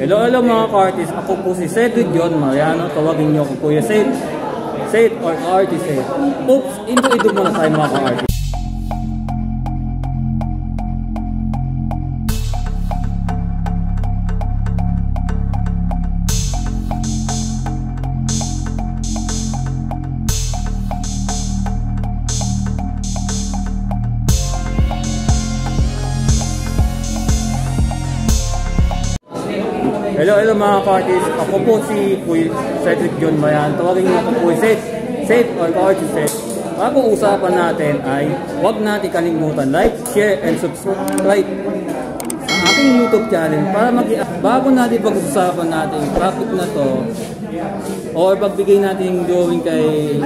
Hello mga ka-artist, ako po si Cedric John Mariano, tawagin niyo ako Kuya Seth. Seth or Artist Seth. Oops, into muna tayo mga ka-artist. Hello mga ka-artist, ako po si Kuya Cedric John Mariano, tawagin niyo ako Kuya Seth. Seth or Artist Seth. Pag-uusapan natin ay huwag natin kalimutan like, share, and subscribe sa aking YouTube channel para bago natin pag-uusapan natin yung topic na to or pagbigay natin yung drawing kay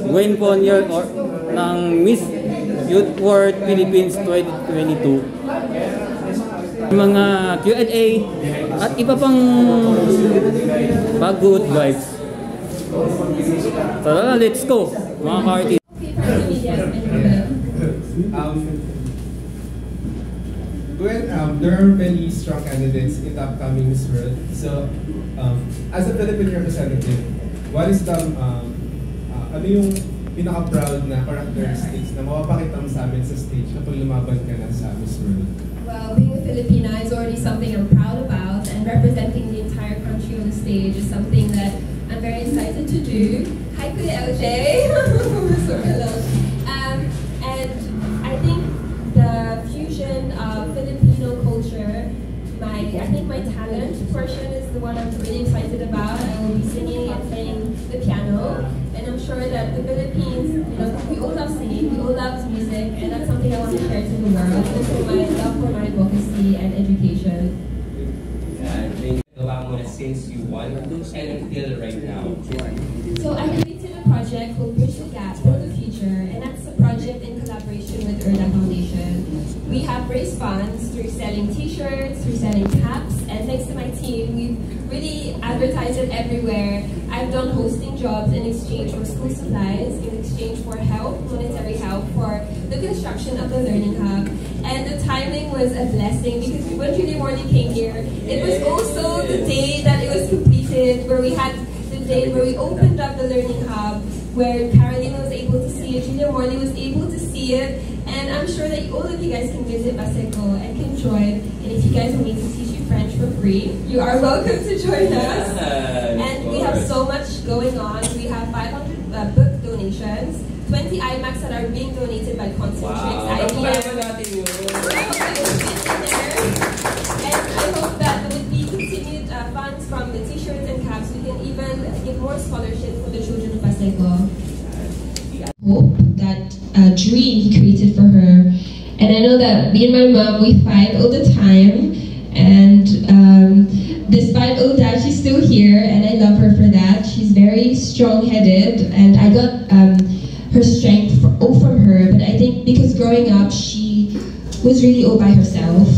Gwen Conyer or ng Miss Youth World Philippines 2022. Mga Q&A at iba pang good vibes. Tara, let's go mga ka-artist. There are many strong candidates in the upcoming Miss World. So, as a Philippine representative, what is the ano yung pinaka-proud na characteristics na mapapakita mo sa amin sa stage kapag lumaban ka na sa Miss World? Well, being a Filipina is already something I'm proud about, and representing the entire country on the stage is something that I'm very excited to do. Hi, Kuya LJ! So hello. And I think the fusion of Filipino culture, I think my talent portion is the one I'm really excited about. I will be singing and playing the piano, and I'm sure that the Philippines, we all love singing, we all love music, and that's something I want to share to the world. Also, my love for my advocacy and education. Since you won and until right now. So I created a project called Bridge the Gap for the Future, and that's a project in collaboration with Erda Foundation. We have raised funds through selling t-shirts, through selling caps, and thanks to my team, we've really advertised it everywhere. I've done hosting jobs in exchange for school supplies, in exchange for help, monetary help for the construction of the Learning Hub. And the timing was a blessing because when Julia Morley came here, it was also the day that it was completed, where we had the day where we opened up the Learning Hub, where Carolina was able to see it, Julia Morley was able to see it, and I'm sure that all of you guys can visit Baseco and can join. And if you guys want me to teach you French for free, you are welcome to join us. And we have so much going on. We have 500 book donations, 20 iMacs that are being donated by Concentrix, IBM. And I hope that with the continued funds from the t-shirts and caps, we can even give more scholarships for the children of Baseco. Hope, that dream he created for her. And I know that me and my mom, we fight all the time. And despite all that, she's still here, and I love her for that. She's very strong-headed, and I got her strength all from her. But I think because growing up, she was really all by herself.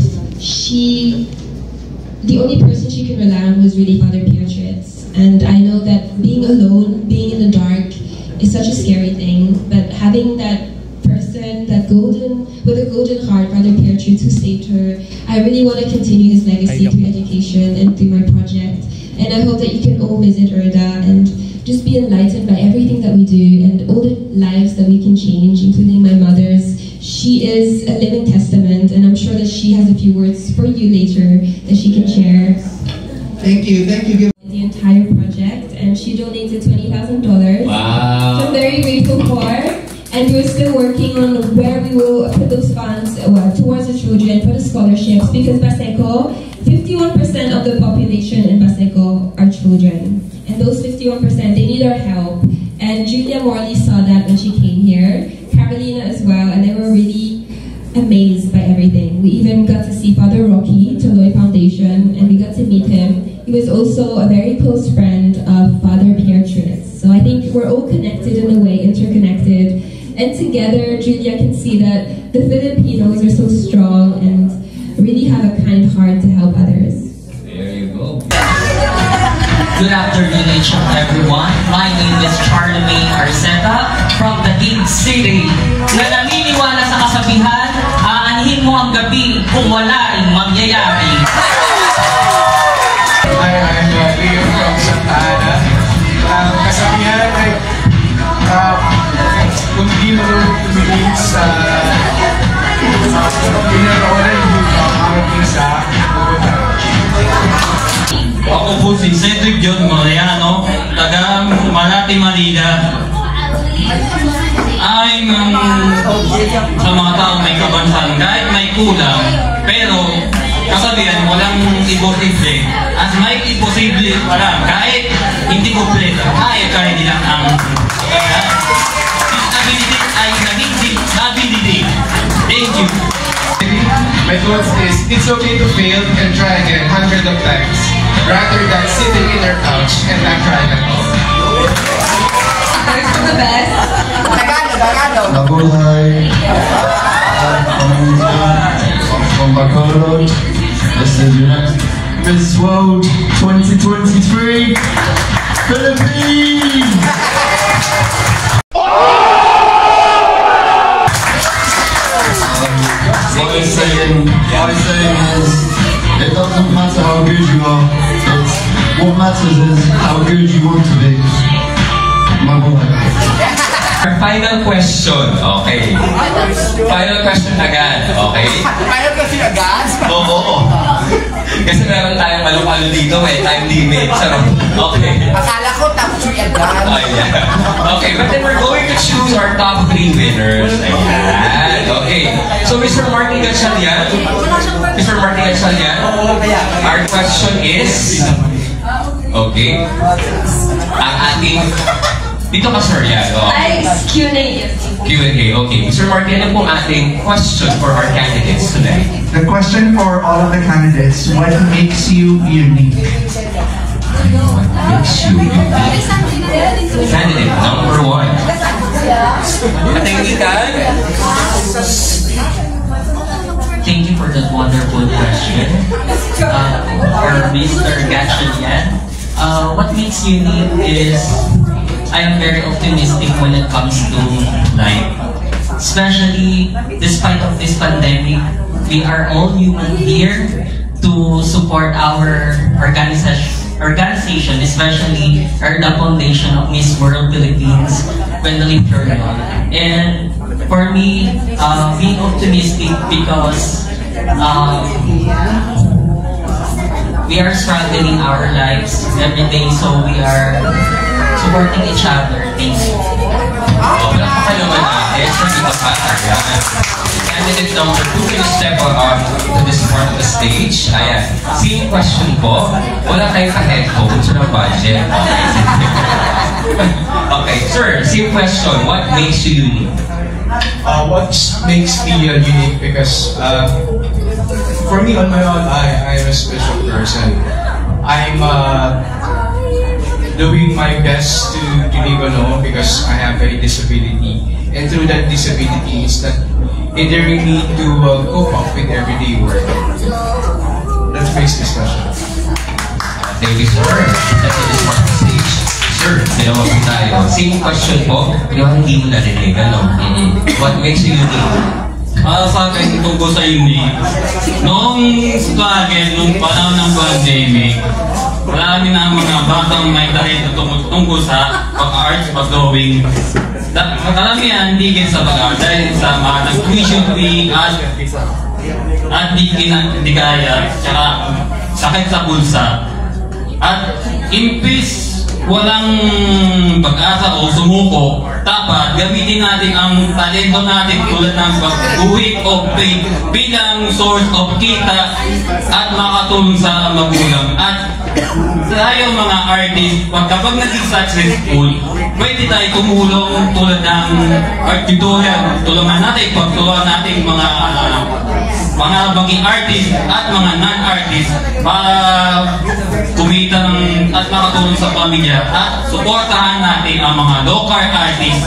The only person she could rely on was really Father Beatrice. And I know that being alone, being in the dark, is such a scary thing. But having that person, with a golden heart, Father Beatrice, who saved her, I really want to continue his legacy through education and through my project. And I hope that you can all visit Erda and just be enlightened by everything that we do and all the lives that we can change, including my mother's. She is a living testament, and I'm sure that she has a few words for you later that she can share. Thank you. The entire project, and she donated $20,000. Wow. So I'm very grateful for. And we're still working on where we will put those funds towards the children for the scholarships, because Baseco, 51% of the population in Baseco are children. And those 51%, they need our help. And Julia Morley saw that when she came here, Carolina as well, and they were really amazed by everything. We even got to see Father Rocky, Toloy Foundation, and we got to meet him. He was also a very close friend of Father Beatrice. So I think we're all connected in a way, interconnected. And together, Julia can see that the Filipinos are so strong and really have a kind heart to help others. There you go. Good afternoon, everyone. My name is Charlemagne Arceta from the Big City. Na naniniwala sa kasabihan, aanhin mo ang gabi kung wala ring mangyayari. po si Cedric John Mariano, taga Malati, Manila. I'm sa mga tao may kabansahan, kahit may kulang, pero kasabihan walang imposible. At may imposible pala, kahit hindi kompleto, kaya nilang ang disability ay naging disability. Thank you. My thoughts is, it's okay to fail and try again hundreds of times, rather than sitting in your couch and not trying at all. Thanks for the best. Mabuhay! From Bacolod, this is Miss World 2023, Philippines! What I'm saying is, it doesn't matter how good you are, what matters is how good you want to be. Our final question, okay. Final question agad, okay? Final question agad? Oo. Kasi meron tayong malo-malo dito time limit. Okay. Akala ko top 3 agad. Oh, yeah. Okay, but then we're going to choose our top 3 winners. Ayan, okay. So, Mr. Martin Gatchalian, our question is, okay, ang ating, dito ka sir, yan. Ay, Q&A. Q&A, okay. Mr. Martin, ano pong ating question for our candidates today? The question for all of the candidates, what makes you unique? What makes you unique? Candidate number 1. Katingikan? Thank you for that wonderful question. For Mr. Gatchalian, what makes you unique is I am very optimistic when it comes to life. Especially despite of this pandemic, we are all human here to support our organization, especially the foundation of Miss World Philippines, Gwendolyn Florion. And for me, being optimistic because we are struggling our lives every day, so we are supporting each other. Thank you. Wala pa kayo natin sa dito pa. Candidate number 2, can you step on to this part of the stage? Ayan. Same question po. Wala kayo ka-headphones or budget. Okay, sir, same question. What makes you unique? What makes me unique? Because for me, on my own, I am a special person. I'm doing my best to live alone because I have a disability, and through that disability is that hindering me to cope up with everyday work. That makes me special. Thank you, sir. That's this part of the stage. Sir, dalawa po tayo. Same question po. Pero hindi mo narinig, ano? What makes you unique? Sa akin, tungkol sa unique, noong nung panahon ng pandemic, marami na mga batang may talento tungkol sa pag-arts, pag-drawing. Karamihan hindi sa pag-art dahil sa mga nag-tuition fee at di kaya, tsaka sakit sa bulsa. At impis walang pag-asa o sumuko, dapat gamitin natin ang talento natin tulad ng pag-uwi of faith bilang source of kita at makatulong sa magulang. At tayo mga artist, kapag naging successful, pwede tayo tumulong tulad ng art tutorial. Tulungan natin, pagtulungan natin mga maging artist at mga non-artist para kumita at makatulong sa pamilya at suportahan natin ang mga local artists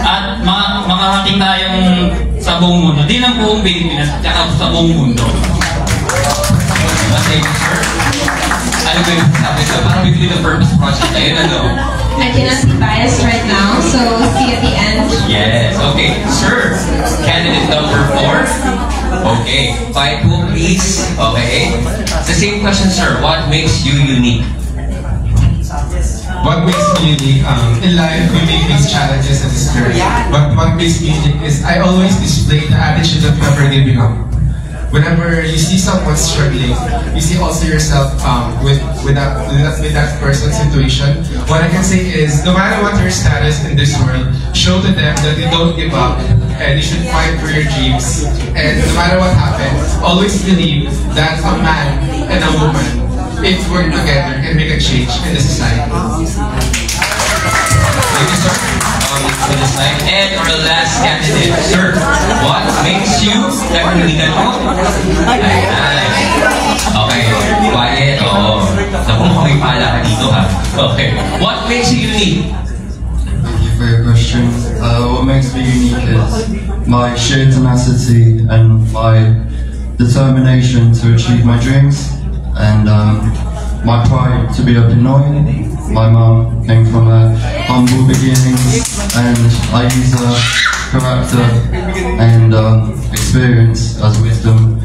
at makarating tayong sa buong mundo. Di lang buong Pilipinas, tsaka sa buong mundo. Thank you, sir. Ano ba yung sabi ko? Parang bigli ng purpose project tayo na, no? I cannot be biased right now, so see you at the end. Yes, okay. Sir, candidate number 4. Okay, 5 po please. Okay. The same question, sir. What makes you unique? What makes me unique? In life, we may face challenges and discouragement. But what makes me unique is I always display the attitude of never giving up. whenever you see someone struggling, you see also yourself with that person's situation. What I can say is, no matter what your status in this world, show to them that you don't give up and you should fight for your dreams. And no matter what happens, always believe that a man and a woman, if work together, can make a change in the society. Thank you, sir. For this time. And our last candidate, sir. What makes you nagpiligan mo? Okay, quiet. Oo. Nabuhay pala ka dito, ha? Okay. What makes you unique? Thank you for your question. What makes me unique is my sheer tenacity and my determination to achieve my dreams, and my pride to be a Pinoy. My mum came from humble beginnings, and I use her character and experience as wisdom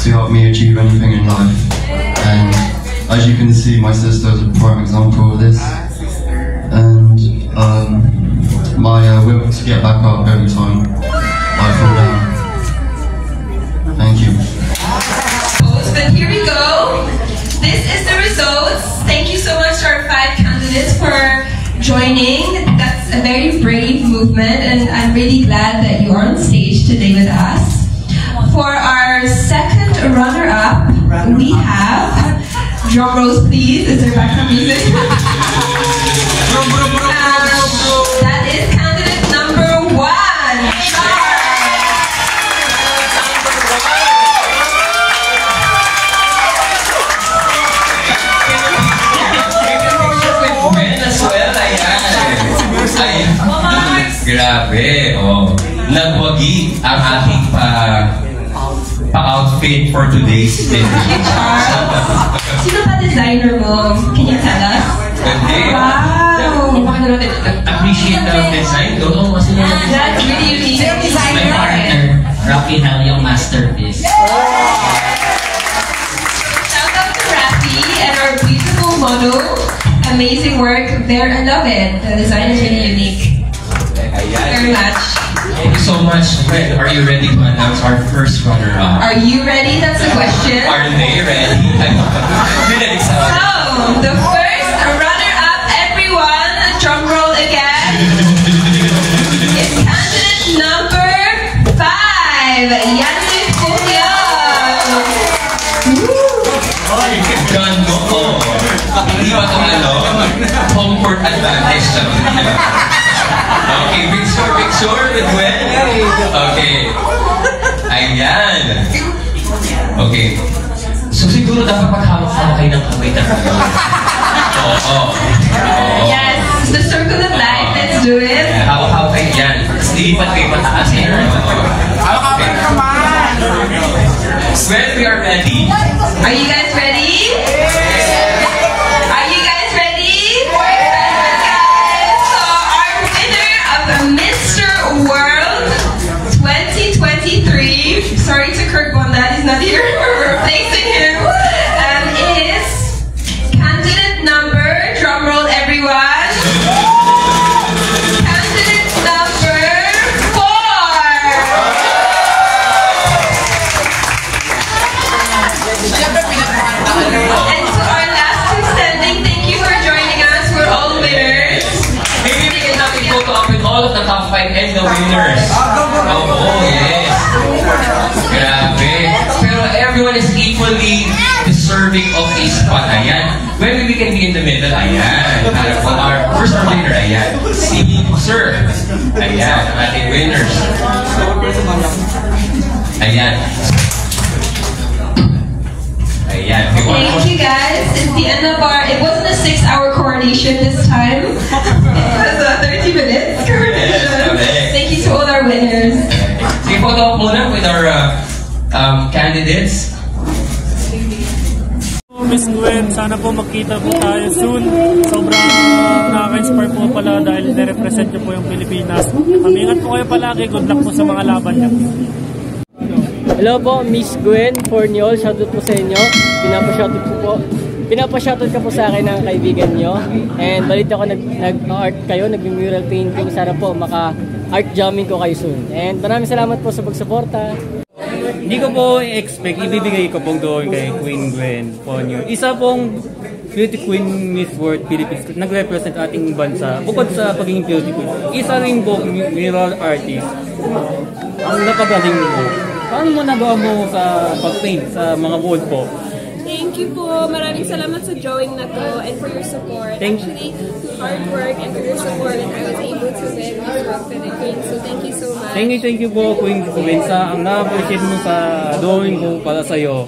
to help me achieve anything in life. And as you can see, my sister is a prime example of this. And my will to get back up every time I fall down. Thank you. But here we go. This is the results. Thank you so much to our 5 candidates for joining. That's a very brave movement, and I'm really glad that you are on stage today with us. For our second runner-up, we have, drum rolls please, is there background music? That is candidate number 1. Grabe, oh. Nagwagi ang ating pa-outfit for today's dinner. Sino ba designer mo? Can you tell us? Ganda. Wow! Paano natin appreciate the design? Oo, kasi That's really unique. My partner, Rocky Hell, yung masterpiece. Shout out to Rafi and our beautiful mono. Amazing work there. I love it. The design is really unique. Very much. Thank you so much. Are you ready to announce our first runner-up? Are you ready? That's the question. Are they ready? So, the first runner-up, everyone, drum roll again, is candidate number 5, Yancy Julio. Ganda ko. Hindi ba itong comfort advantage na? Okay, picture with Gwen. Okay. Ayan. Okay. So siguro dapat maghawak-hawak kayo ng kamay na Oo. Yes, the circle of life, let's do it. Hawak-hawak kayo yan. Lilipat kayo pataas eh. Hawak-hawak ka naman! When we are ready. Are you guys ready? Are you guys ready? We're excited, guys. So our winner of Mr. World 2023, sorry to Kirk Bonda, he's not here, we're replacing him, is candidate number, drum roll everyone, candidate number 4. And to our last two standing, thank you for joining us. We're all winners. Maybe we can have a photo up with all of the top 5 and the winners. Oh, yes. Grabe. Pero everyone is equally deserving of a spot. Ayan. Maybe we can be in the middle. Ayan. Our first winner. Ayan. Si Sir. Ayan. Ang ating winners. Ayan. Ayan. Thank you guys. It's the end of our, it wasn't a 6-hour coronation this time. It was a 30 minutes coronation. Thank you to all our winners. Sige, photo up muna with our candidates. Miss Gwen, sana po magkita po tayo soon. Sobrang nakaka-inspire po pala dahil nirepresent niyo po yung Pilipinas. Ingat po kayo palagi. Good luck po sa mga laban niyo. Hello po, Miss Gwen Forniol. Shoutout po sa inyo. Pinapa-shoutout ka po sa akin ng kaibigan nyo. And balita ko nag-art kayo, nag-mural painting. Sana po maka-art jamming ko kayo soon. And maraming salamat po sa pagsuporta. hindi ko po expect, ibibigay ko pong drawing kay Queen Gwen Ponyo. Isa pong Beauty Queen Miss World Philippines, nag-represent ating bansa. Bukod sa pagiging Beauty Queen, isa rin po mural artist. Ang napagaling mo. Paano mo nagawa mo sa pag-paint sa mga wall po? Thank you po. Maraming salamat sa drawing na to and for your support. Actually, through hard work and for your support that I was able to win Miss World Philippines. So thank you so much. Thank you po, Queen Gwen, sa ang na-appreciate mo sa drawing ko para sa'yo.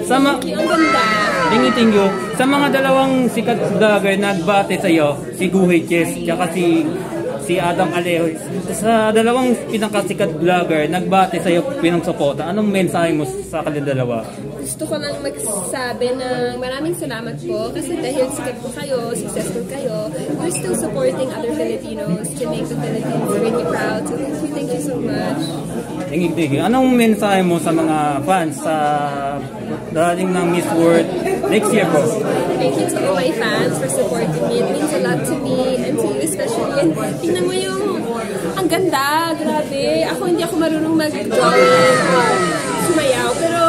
Thank you. Ang ganda. Thank you. Sa mga dalawang sikat vlogger nagbate sa'yo, si Guhay Chess, tsaka si Adam Alejo. Sa dalawang pinakasikat vlogger, nagbate sa'yo pinang-suporta. Anong mensahe mo sa kanila dalawa? Gusto ko lang magsabi na maraming salamat po kasi dahil sikat po kayo, successful kayo, you're still supporting other Filipinos to make the Philippines really proud. So thank you so much. Thank you. Anong mensahe mo sa mga fans sa darating ng Miss World next year po? Thank you to all my fans for supporting me. It means a lot to me and to you especially. And tingnan mo yung ang ganda, grabe. Hindi ako marunong mag-drawing or sumayaw, pero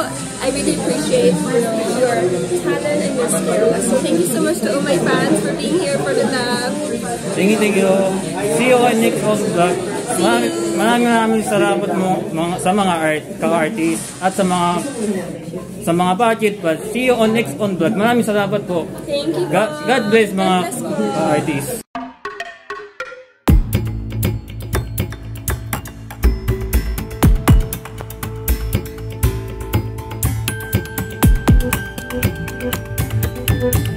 I really appreciate your talent and your skills. So thank you so much to all my fans for being here for the love. Thank you. See you on next vlog. Maraming salamat mo sa mga ka-artist at sa mga budget. But see you on next vlog. Maraming salamat po. Thank you. God bless mga artists. Thank you.